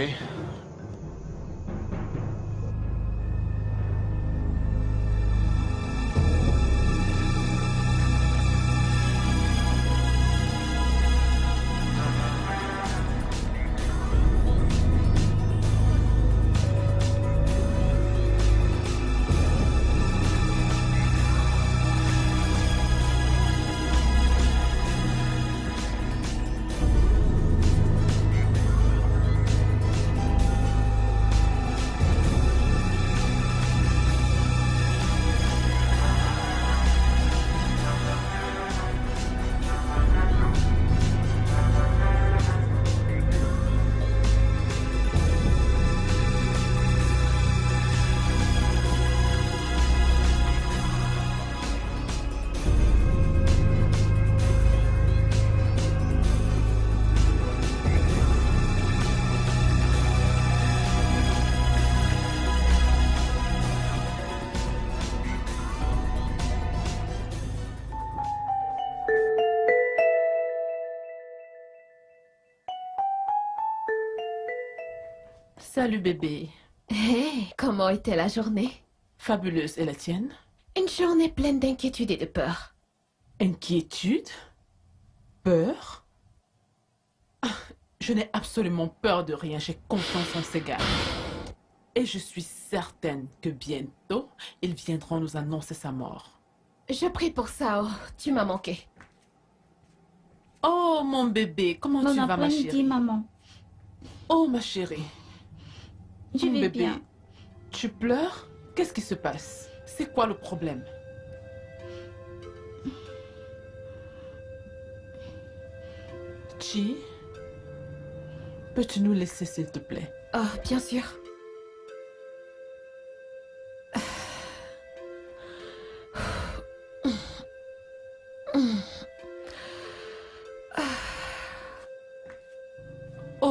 Salut bébé. Hé, comment était la journée? Fabuleuse, et la tienne? Une journée pleine d'inquiétude et de peur. Inquiétude? Peur? Je n'ai absolument peur de rien, j'ai confiance en ces gars. Et je suis certaine que bientôt, ils viendront nous annoncer sa mort. Je prie pour ça, oh, tu m'as manqué. Oh mon bébé, comment Bon tu vas ma après-midi, chérie? maman. Oh ma chérie. Je Mon vais bébé, bien. tu pleures? Qu'est-ce qui se passe? C'est quoi le problème? Chi, peux-tu nous laisser s'il te plaît? Oh, bien sûr.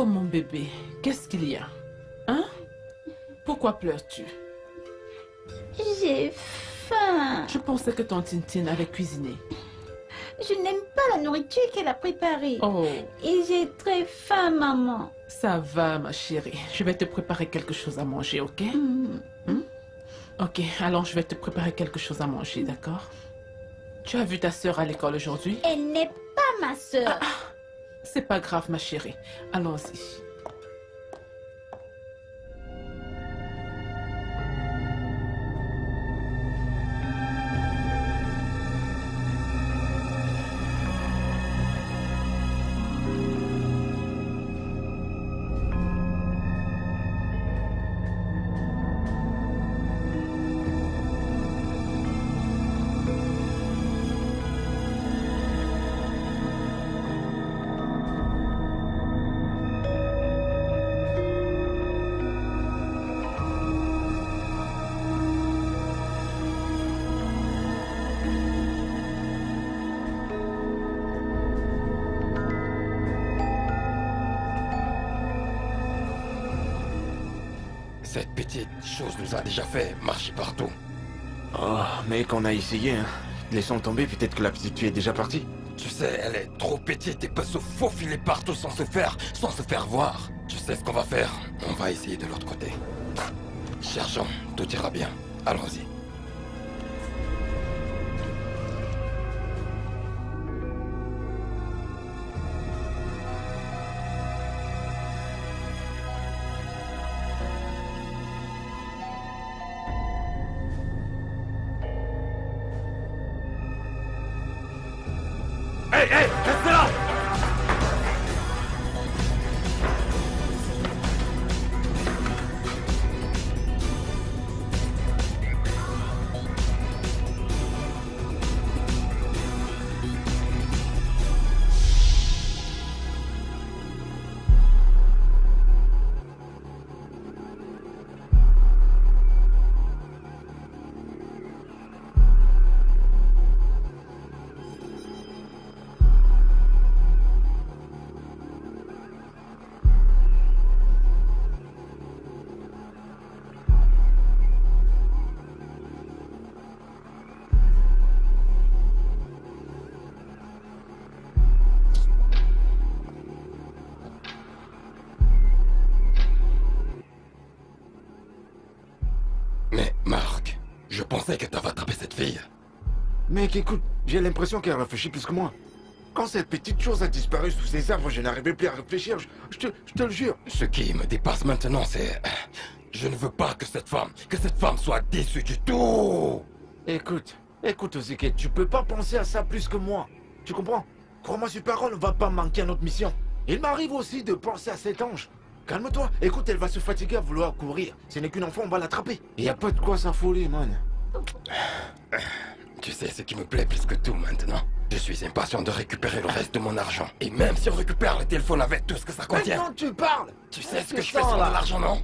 Oh mon bébé, qu'est-ce qu'il y a? Hein? Pourquoi pleures-tu? J'ai faim. Je pensais que ton Tintine avait cuisiné. Je n'aime pas la nourriture qu'elle a préparée. Oh, Et j'ai très faim, maman. ça va ma chérie. Je vais te préparer quelque chose à manger, ok? Ok, alors je vais te préparer quelque chose à manger, d'accord? Tu as vu ta sœur à l'école aujourd'hui? Elle n'est pas ma sœur. C'est pas grave ma chérie. Allons-y. Cette petite chose nous a déjà fait marcher partout. Oh, mec, on a essayé, hein. Laissons tomber, peut-être que la petite fille est déjà partie. Tu sais, elle est trop petite et peut se faufiler partout sans se faire voir. Tu sais ce qu'on va faire? On va essayer de l'autre côté. Cherchons, tout ira bien. Allons-y. Hey, hey, restez là! Mais Marc, je pensais que t'avais attrapé cette fille. Mec, écoute, j'ai l'impression qu'elle réfléchit plus que moi. Quand cette petite chose a disparu sous ces arbres, je n'arrivais plus à réfléchir, je te le jure. Ce qui me dépasse maintenant, c'est... Je ne veux pas que cette femme soit déçue du tout. Écoute Ozeke, tu peux pas penser à ça plus que moi. Tu comprends? Crois-moi sur parole, on va pas manquer à notre mission. Il m'arrive aussi de penser à cet ange. Calme-toi, écoute, elle va se fatiguer à vouloir courir. Ce n'est qu'une enfant, on va l'attraper. Il y a pas de quoi s'affoler, man. Tu sais ce qui me plaît plus que tout maintenant? Je suis impatient de récupérer le reste de mon argent. Et même si on récupère le téléphone avec tout ce que ça contient... Maintenant tu parles! Tu sais ce que je fais sur l'argent, non?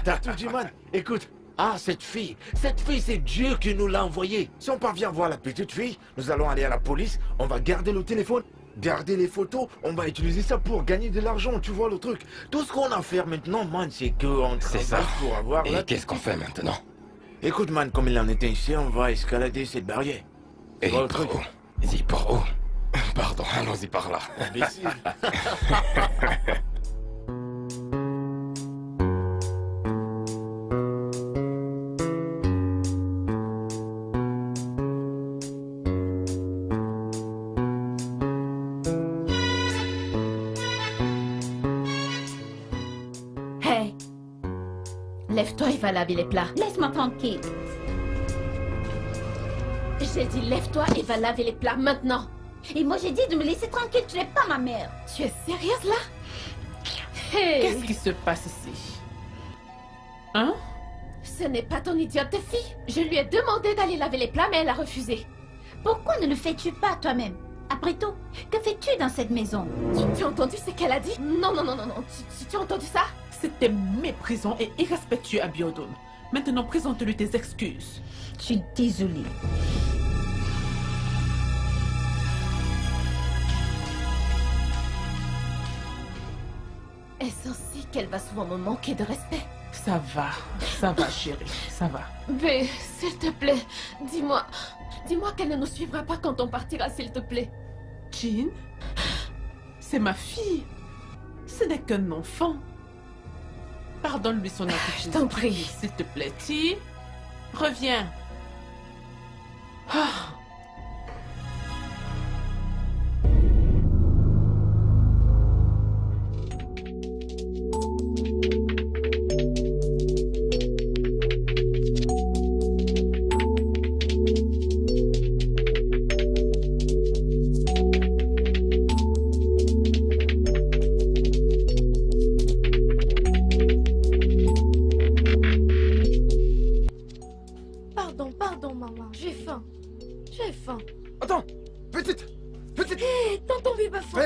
T'as tout dit, man. Écoute, cette fille, c'est Dieu qui nous l'a envoyée. Si on parvient à voir la petite fille, nous allons aller à la police, on va garder le téléphone, garder les photos, on va utiliser ça pour gagner de l'argent, tu vois le truc. Tout ce qu'on a à faire maintenant, man, c'est qu'on travaille pour avoir... Et qu'est-ce qu'on fait maintenant? Écoute, man, comme il en était ici, on va escalader cette barrière. Et par où? Dis par où? Pardon, allons-y par là. Imbécile. Hey! Lève-toi et va laver les plats. Laisse-moi tranquille. J'ai dit lève-toi et va laver les plats maintenant. Et moi j'ai dit de me laisser tranquille, tu n'es pas ma mère. Tu es sérieuse là? Hey! Qu'est-ce qui se passe ici? Hein? Ce n'est pas ton idiote de fille. Je lui ai demandé d'aller laver les plats, mais elle a refusé. Pourquoi ne le fais-tu pas toi-même? Après tout, que fais-tu dans cette maison? Tu as entendu ce qu'elle a dit? Non. Tu as entendu ça? C'était méprisant et irrespectueux à Biodun. Maintenant, présente-lui tes excuses. Je suis désolée. Est-ce ainsi qu'elle va souvent me manquer de respect? Ça va chérie, ça va. B, s'il te plaît, dis-moi qu'elle ne nous suivra pas quand on partira, s'il te plaît. Jean, c'est ma fille. Ce n'est qu'un enfant. Pardonne-lui son attitude. Je t'en prie. S'il te plaît, Ti, reviens. Ah. Pardon, maman, j'ai faim. J'ai faim. Attends, petite. Hé, tonton vit pas faim.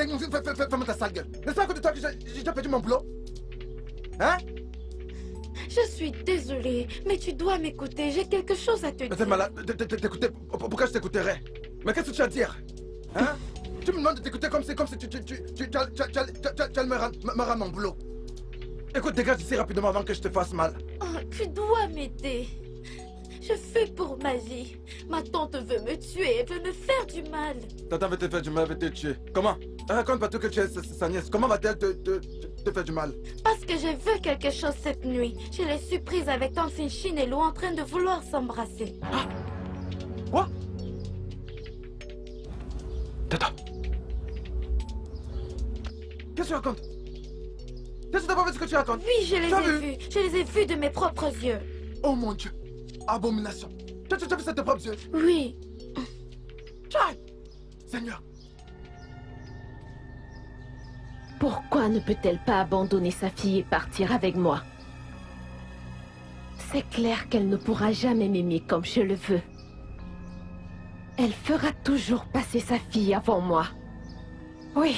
Fais-moi ta sale gueule. N'est-ce pas à cause de toi que j'ai déjà perdu mon boulot? Hein? Je suis désolée, mais tu dois m'écouter. J'ai quelque chose à te Mais dire. t'es malade. T'écouter. Pourquoi je t'écouterais? Mais qu'est-ce que tu as à dire? Hein? Tu me demandes de t'écouter comme si tu allais me rendre mon boulot. Écoute, dégage d'ici rapidement avant que je te fasse mal. Oh, tu dois m'aider. Je fais pour ma vie. Ma tante veut me tuer, elle veut me faire du mal. Ta tante veut te faire du mal, veut te tuer. Comment? Raconte-moi tout que tu es sa nièce. Comment va-t-elle te faire du mal? Parce que j'ai vu quelque chose cette nuit. Je l'ai surprise avec tante Chin et Lo en train de vouloir s'embrasser. Ah? Quoi? Tata. Qu'est-ce que tu racontes? Qu'est-ce que tu as pas vu ce que tu racontes? Oui, je les ai vus. Je les ai vus de mes propres yeux. Oh mon Dieu. Abomination. Tu as vu ça de tes propres yeux? Oui. Tchai! Seigneur. Pourquoi ne peut-elle pas abandonner sa fille et partir avec moi? C'est clair qu'elle ne pourra jamais m'aimer comme je le veux. Elle fera toujours passer sa fille avant moi. Oui.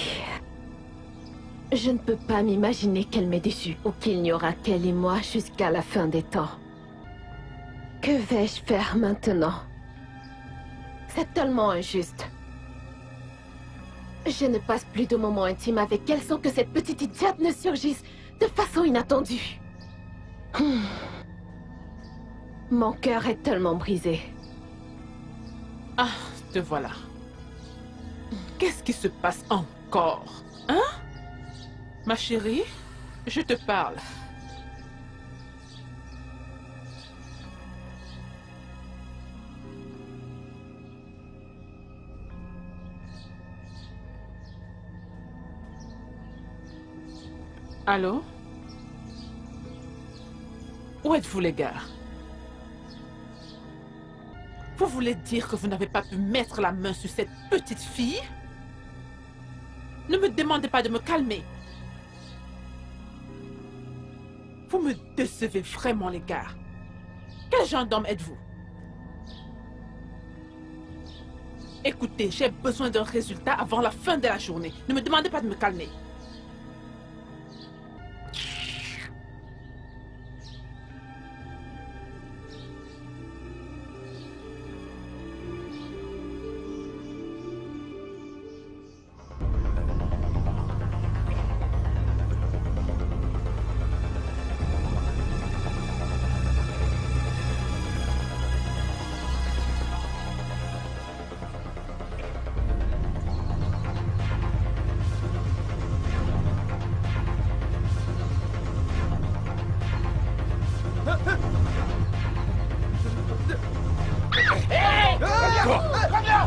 Je ne peux pas m'imaginer qu'elle m'ait déçue ou qu'il n'y aura qu'elle et moi jusqu'à la fin des temps. Que vais-je faire maintenant? C'est tellement injuste. Je ne passe plus de moments intimes avec elle sans que cette petite idiote ne surgisse de façon inattendue. Mon cœur est tellement brisé. Ah, te voilà. Qu'est-ce qui se passe encore? Hein? Ma chérie, je te parle. Allô? Où êtes-vous, les gars? Vous voulez dire que vous n'avez pas pu mettre la main sur cette petite fille? Ne me demandez pas de me calmer. Vous me décevez vraiment, les gars. Quel genre d'homme êtes-vous? Écoutez, j'ai besoin d'un résultat avant la fin de la journée. Ne me demandez pas de me calmer.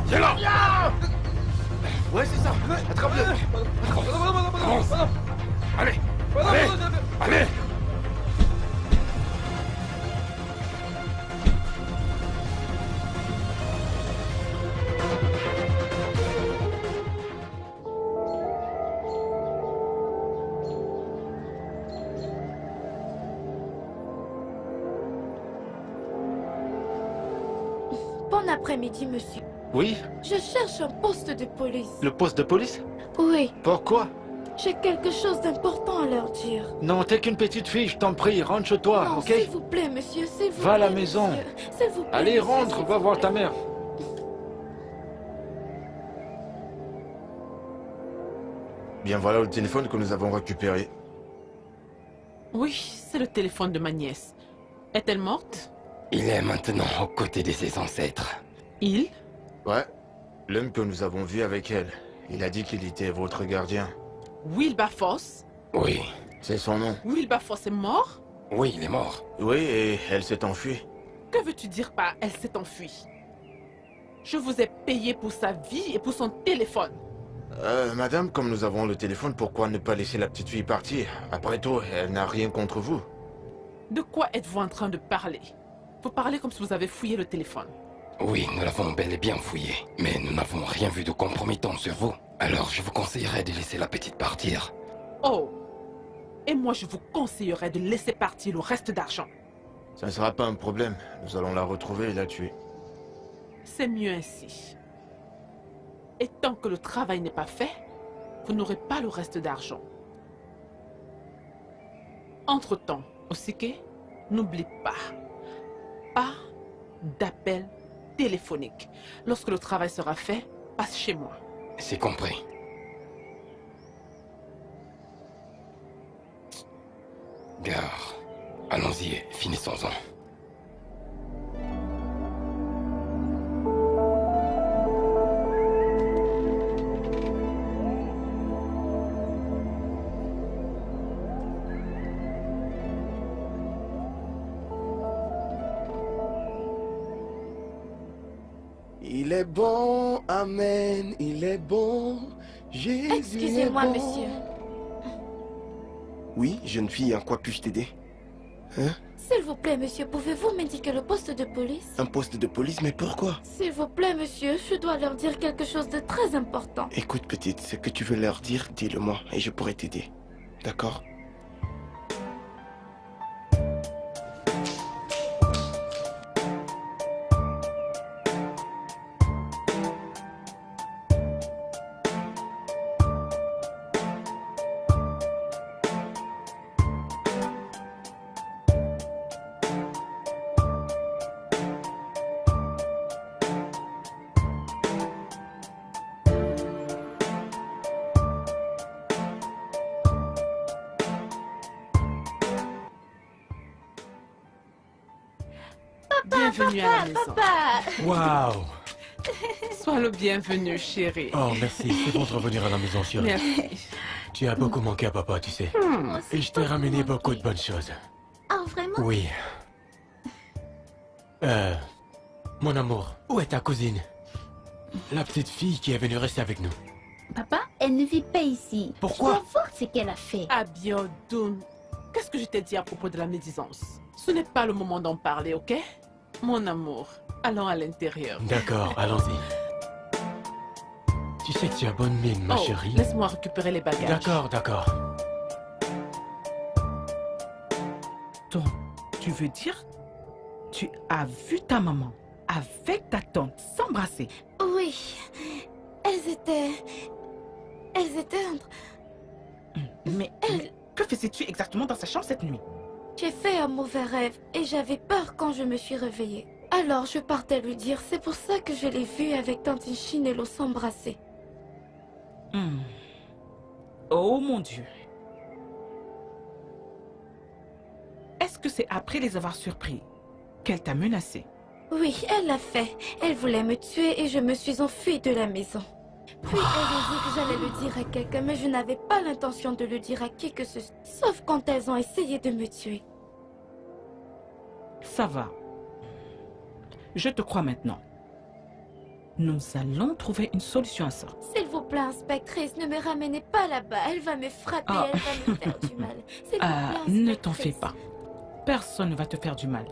Viens là! Ouais, c'est ça! Attrape-le! Avance! Allez! Allez! Allez! Bon après-midi, monsieur. Oui? Je cherche un poste de police. Le poste de police? Oui, Pourquoi? j'ai quelque chose d'important à leur dire. Non, t'es qu'une petite fille, je t'en prie, rentre chez toi, Non, ok? s'il vous plaît, monsieur, s'il vous plaît. Va à la maison. monsieur. S'il vous plaît. Allez, monsieur, rentre, s'il va vous voir plaît. ta mère. Bien, voilà le téléphone que nous avons récupéré. Oui, c'est le téléphone de ma nièce. Est-elle morte? Il est maintenant aux côtés de ses ancêtres. Il? Ouais, l'homme que nous avons vu avec elle. Il a dit qu'il était votre gardien. Wilberforce? Oui. C'est son nom. Wilberforce est mort? Oui, il est mort. Oui, et elle s'est enfuie. Que veux-tu dire par « elle s'est enfuie » ? Je vous ai payé pour sa vie et pour son téléphone. Madame, comme nous avons le téléphone, pourquoi ne pas laisser la petite fille partir? Après tout, elle n'a rien contre vous. De quoi êtes-vous en train de parler? Vous parlez comme si vous avez fouillé le téléphone. Oui, nous l'avons bel et bien fouillé, mais nous n'avons rien vu de compromettant sur vous. Alors je vous conseillerais de laisser la petite partir. Oh! Et moi je vous conseillerais de laisser partir le reste d'argent. Ça ne sera pas un problème. Nous allons la retrouver et la tuer. C'est mieux ainsi. Et tant que le travail n'est pas fait, vous n'aurez pas le reste d'argent. Entre-temps, Osike, n'oublie pas d'appel téléphonique. Lorsque le travail sera fait, passe chez moi. C'est compris. Gare. Allons-y, finissons-en. Il est bon, amen, il est bon, Jésus. Excusez-moi, est bon. monsieur. Oui, jeune fille, en quoi puis-je t'aider? Hein? S'il vous plaît, monsieur, pouvez-vous m'indiquer le poste de police? Un poste de police, mais pourquoi? S'il vous plaît, monsieur, je dois leur dire quelque chose de très important. Écoute, petite, ce que tu veux leur dire, dis-le-moi et je pourrai t'aider. D'accord? Bienvenue à la maison. Papa! Waouh! Sois le bienvenu, chérie. Oh, merci. C'est bon de revenir à la maison, chérie. Merci. Tu as beaucoup manqué à papa, tu sais. Et je t'ai ramené beaucoup de bonnes choses. Ah, vraiment? Oui. Mon amour, où est ta cousine? La petite fille qui est venue rester avec nous. Papa, elle ne vit pas ici. Pourquoi? Je vois fort ce qu'elle a fait. Abiodun, qu'est-ce que je t'ai dit à propos de la médisance? Ce n'est pas le moment d'en parler, ok? Mon amour, allons à l'intérieur. D'accord, allons-y. Tu sais que tu as bonne mine, ma chérie. Laisse-moi récupérer les bagages. D'accord, d'accord. Donc, tu veux dire, tu as vu ta maman avec ta tante s'embrasser? Oui, elles étaient entre... Mais que faisais-tu exactement dans sa chambre cette nuit? J'ai fait un mauvais rêve et j'avais peur quand je me suis réveillée. Alors je partais lui dire, c'est pour ça que je l'ai vue avec Tante Chinelo s'embrasser. Oh mon Dieu. Est-ce que c'est après les avoir surpris qu'elle t'a menacé? Oui, elle l'a fait. Elle voulait me tuer et je me suis enfuie de la maison. Puis elle a dit que j'allais le dire à quelqu'un, mais je n'avais pas l'intention de le dire à qui que ce soit, sauf quand elles ont essayé de me tuer. Ça va. Je te crois maintenant. Nous allons trouver une solution à ça. S'il vous plaît, inspectrice, ne me ramenez pas là-bas. Elle va me frapper, elle va me faire du mal. S'il vous plaît, Ne t'en fais inspectrice. pas. Personne ne va te faire du mal.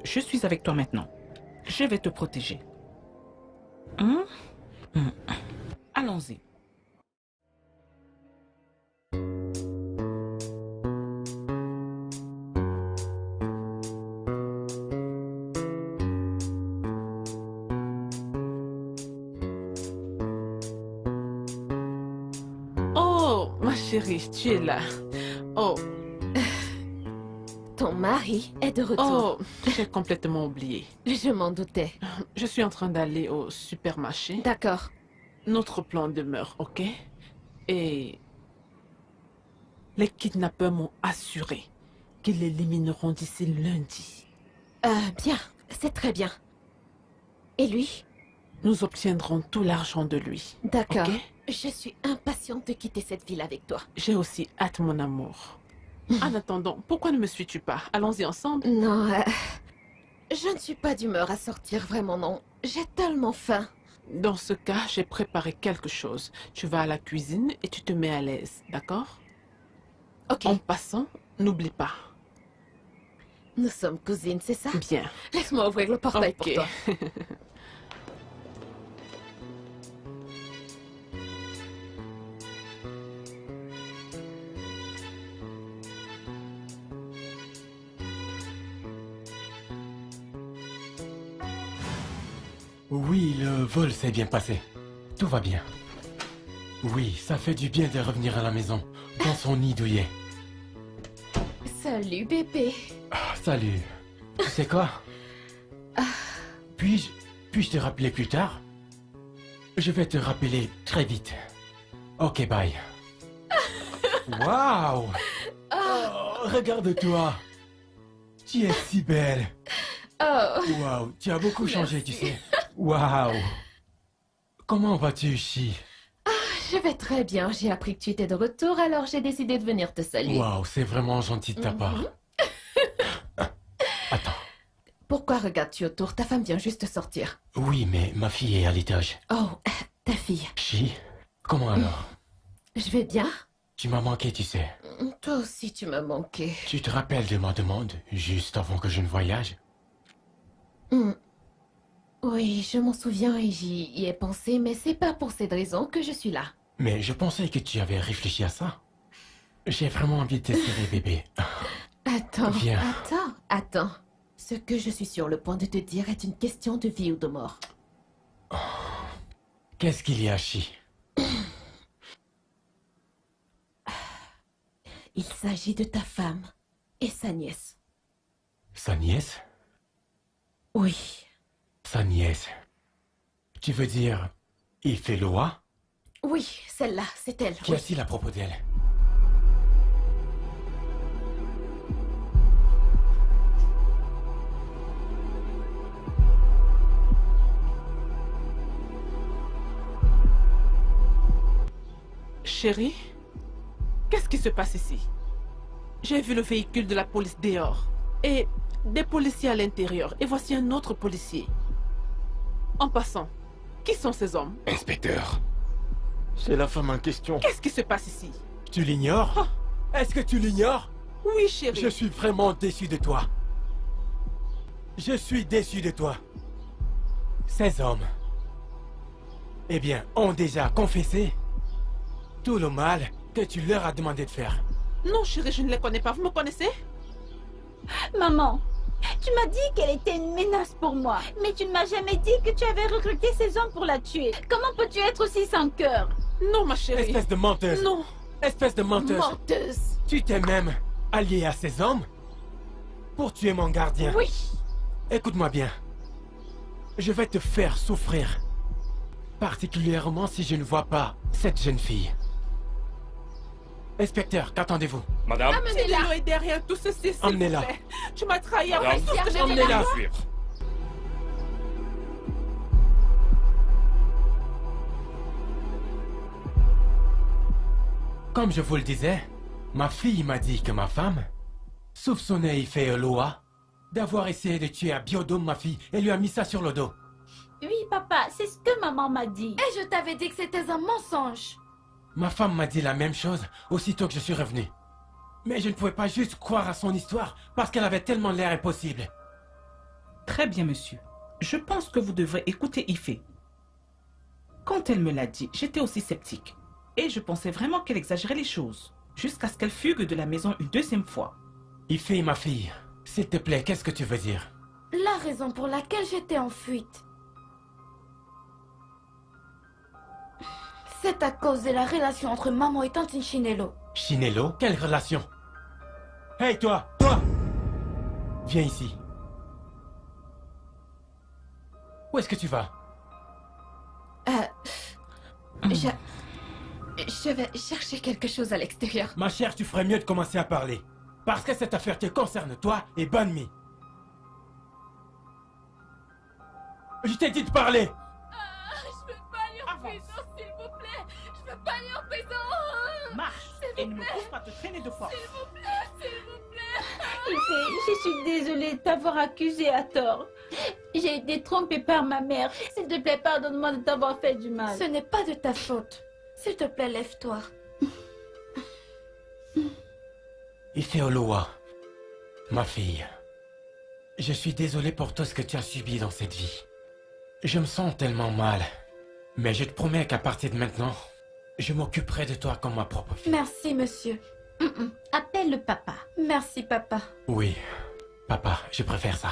Je suis avec toi maintenant. Je vais te protéger. Allons-y. Oh, ma chérie, tu es là. Oh, Ton mari est de retour. oh, j'ai complètement oublié. Je m'en doutais. Je suis en train d'aller au supermarché. D'accord. Notre plan demeure, ok? Et Les kidnappeurs m'ont assuré qu'ils l'élimineront d'ici lundi. Bien, c'est très bien. Et lui? Nous obtiendrons tout l'argent de lui. D'accord. Ok? Je suis impatiente de quitter cette ville avec toi. J'ai aussi hâte, mon amour. En attendant, pourquoi ne me suis-tu pas? Allons-y ensemble. Non, je ne suis pas d'humeur à sortir, vraiment non. J'ai tellement faim. Dans ce cas, j'ai préparé quelque chose. Tu vas à la cuisine et tu te mets à l'aise, d'accord? Ok. En passant, n'oublie pas. Nous sommes cousines, c'est ça? Bien. Laisse-moi ouvrir le portail pour Ok. toi. Oui, le vol s'est bien passé. Tout va bien. Oui, ça fait du bien de revenir à la maison, dans son nid douillet. Salut, bébé. Ah, salut. Tu sais quoi? Puis-je te rappeler plus tard? Je vais te rappeler très vite. Ok, bye. Waouh! Oh, regarde-toi. Tu es si belle. Oh. Waouh, tu as beaucoup changé, tu sais. Waouh. Comment vas-tu, Chi? Je vais très bien. J'ai appris que tu étais de retour, alors j'ai décidé de venir te saluer. Waouh, c'est vraiment gentil de ta part. Attends. Pourquoi regardes-tu autour? Ta femme vient juste de sortir. Oui, mais ma fille est à l'étage. Oh, ta fille. Chi? Comment alors? Je vais bien. Tu m'as manqué, tu sais. Toi aussi, tu m'as manqué. Tu te rappelles de ma demande, juste avant que je ne voyage? Oui, je m'en souviens et j'y ai pensé, mais c'est pas pour cette raison que je suis là. Mais je pensais que tu avais réfléchi à ça. J'ai vraiment envie de te serrer, bébé. Attends, Viens. attends. Ce que je suis sur le point de te dire est une question de vie ou de mort. Qu'est-ce qu'il y a, Chi? Il s'agit de ta femme et sa nièce. Sa nièce? Oui. Sa nièce. Tu veux dire Ifeloa? Oui, celle-là, c'est elle. Qu'y a-t-il à propos d'elle? Chérie, qu'est-ce qui se passe ici? J'ai vu le véhicule de la police dehors et des policiers à l'intérieur. Et voici un autre policier. En passant, qui sont ces hommes? Inspecteur. C'est la femme en question. Qu'est-ce qui se passe ici? Tu l'ignores? Est-ce que tu l'ignores? Oui, chérie. Je suis vraiment déçu de toi. Je suis déçu de toi. Ces hommes, eh bien, ont déjà confessé tout le mal que tu leur as demandé de faire. Non, chérie, je ne les connais pas. Vous me connaissez? Maman, tu m'as dit qu'elle était une menace pour moi. Mais tu ne m'as jamais dit que tu avais recruté ces hommes pour la tuer. Comment peux-tu être aussi sans cœur? Non, ma chérie. Espèce de menteuse. Non. Espèce de menteuse. Menteuse. Tu t'es même alliée à ces hommes pour tuer mon gardien. Oui. Écoute-moi bien. Je vais te faire souffrir. Particulièrement si je ne vois pas cette jeune fille. Inspecteur, qu'attendez-vous? Madame, Amenez-la. Est derrière tout ceci, s'il vous Emmenez-la. plaît. Tu m'as trahi Madame, après tout ce que j'ai fait. emmenez-la. suivre. Comme je vous le disais, ma fille m'a dit que ma femme soupçonnait Ifeloa d'avoir essayé de tuer à Biodome ma fille et lui a mis ça sur le dos. Oui, papa, c'est ce que maman m'a dit. Et je t'avais dit que c'était un mensonge. Ma femme m'a dit la même chose aussitôt que je suis revenu. Mais je ne pouvais pas juste croire à son histoire parce qu'elle avait tellement l'air impossible. Très bien, monsieur. Je pense que vous devrez écouter Ife. Quand elle me l'a dit, j'étais aussi sceptique. Et je pensais vraiment qu'elle exagérait les choses. Jusqu'à ce qu'elle fugue de la maison une deuxième fois. Ife, ma fille, s'il te plaît, qu'est-ce que tu veux dire? La raison pour laquelle j'étais en fuite. C'est à cause de la relation entre maman et tante Chinelo. Chinelo? Quelle relation? Hey, toi! Toi! Viens ici. Je... Je vais chercher quelque chose à l'extérieur. Ma chère, tu ferais mieux de commencer à parler. Parce que cette affaire te concerne toi et Banh Mi. Je t'ai dit de parler. Je veux pas aller en prison, s'il vous plaît. Je veux pas aller en prison. Marche et ne me pousse pas te traîner de force. S'il vous plaît, s'il vous plaît. Je suis désolée de t'avoir accusé à tort. J'ai été trompée par ma mère. S'il te plaît, pardonne-moi de t'avoir fait du mal. Ce n'est pas de ta faute. S'il te plaît, lève-toi. Ifeoluwa, ma fille, je suis désolé pour tout ce que tu as subi dans cette vie. Je me sens tellement mal, mais je te promets qu'à partir de maintenant, je m'occuperai de toi comme ma propre fille. Merci, monsieur. Appelle le papa. Merci, papa. Oui, papa, je préfère ça.